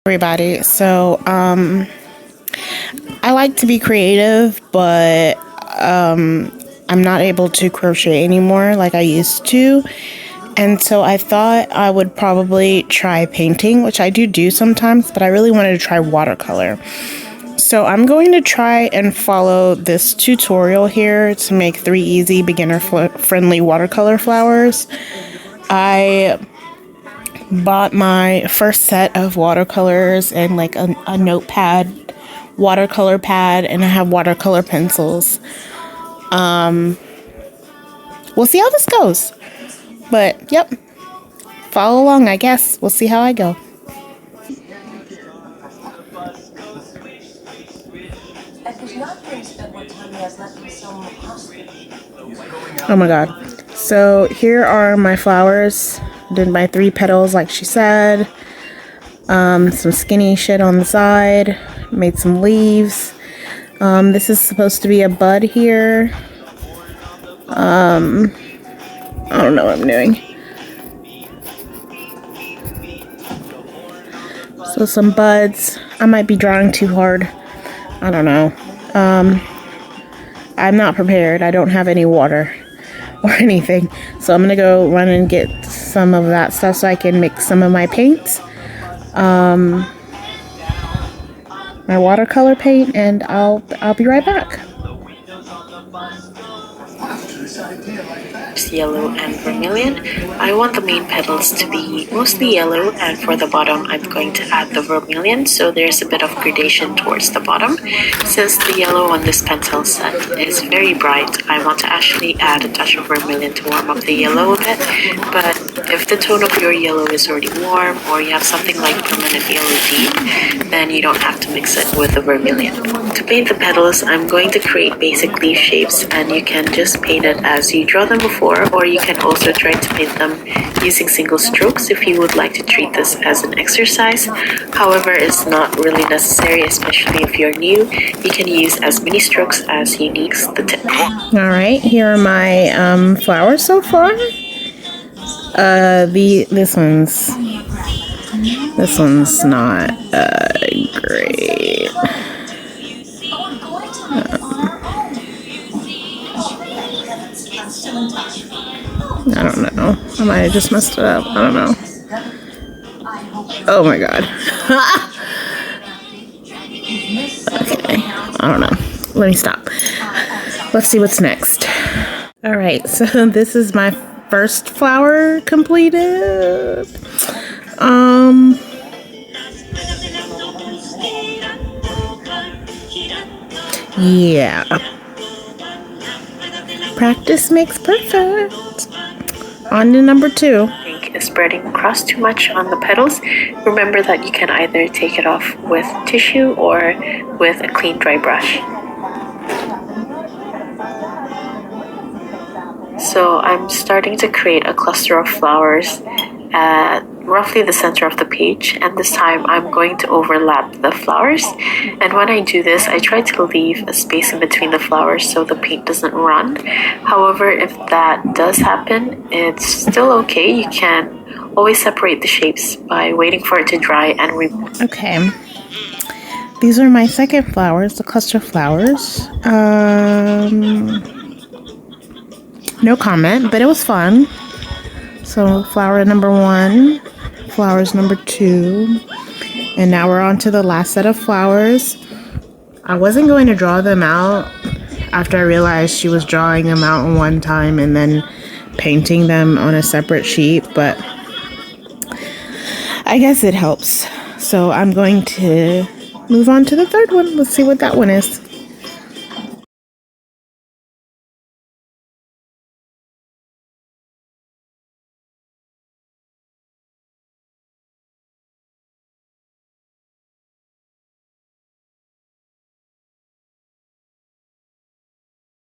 Everybody. I like to be creative, but I'm not able to crochet anymore like I used to. And so I thought I would probably try painting, which I do sometimes, but I really wanted to try watercolor. So I'm going to try and follow this tutorial here to make 3 easy beginner-friendly watercolor flowers. I bought my first set of watercolors and like a notepad, watercolor pad, and I have watercolor pencils. We'll see how this goes. But yep, follow along, I guess. We'll see how I go. Oh my god. So here are my flowers. Did my 3 petals like she said. Some skinny shit on the side. Made some leaves. This is supposed to be a bud here. I don't know what I'm doing. So some buds. I might be drawing too hard. I don't know. I'm not prepared. I don't have any water or anything. So I'm gonna go run and get some of that stuff so I can mix some of my paints. My watercolor paint, and I'll be right back. Yellow and vermilion. I want the main petals to be mostly yellow, and for the bottom I'm going to add the vermilion, so there's a bit of gradation towards the bottom. Since the yellow on this pencil set is very bright, I want to actually add a touch of vermilion to warm up the yellow a bit, but if the tone of your yellow is already warm or you have something like permanent yellow deep, then you don't have to mix it with the vermilion. To paint the petals, I'm going to create basic leaf shapes, and you can just paint it as you draw them before, or you can also try to paint them using single strokes if you would like to treat this as an exercise. However, it's not really necessary, especially if you're new. You can use as many strokes as you need. The tip. Alright, here are my flowers so far. This one's not great. I don't know. I might have just messed it up. I don't know. Oh my god. Okay. I don't know. Let me stop. Let's see what's next. Alright, so this is my first flower completed. Yeah. Practice makes perfect. On to number 2. Ink is spreading across too much on the petals. Remember that you can either take it off with tissue or with a clean dry brush. So I'm starting to create a cluster of flowers at roughly the center of the page, and this time I'm going to overlap the flowers, and when I do this I try to leave a space in between the flowers so the paint doesn't run. However, if that does happen, it's still okay. You can always separate the shapes by waiting for it to dry and Okay, these are my second flowers, the cluster flowers. No comment, but it was fun. So flower number 1, flowers number 2, and now we're on to the last set of flowers. I wasn't going to draw them out after I realized she was drawing them out in one time and then painting them on a separate sheet, but I guess it helps. So I'm going to move on to the third one. Let's see what that one is.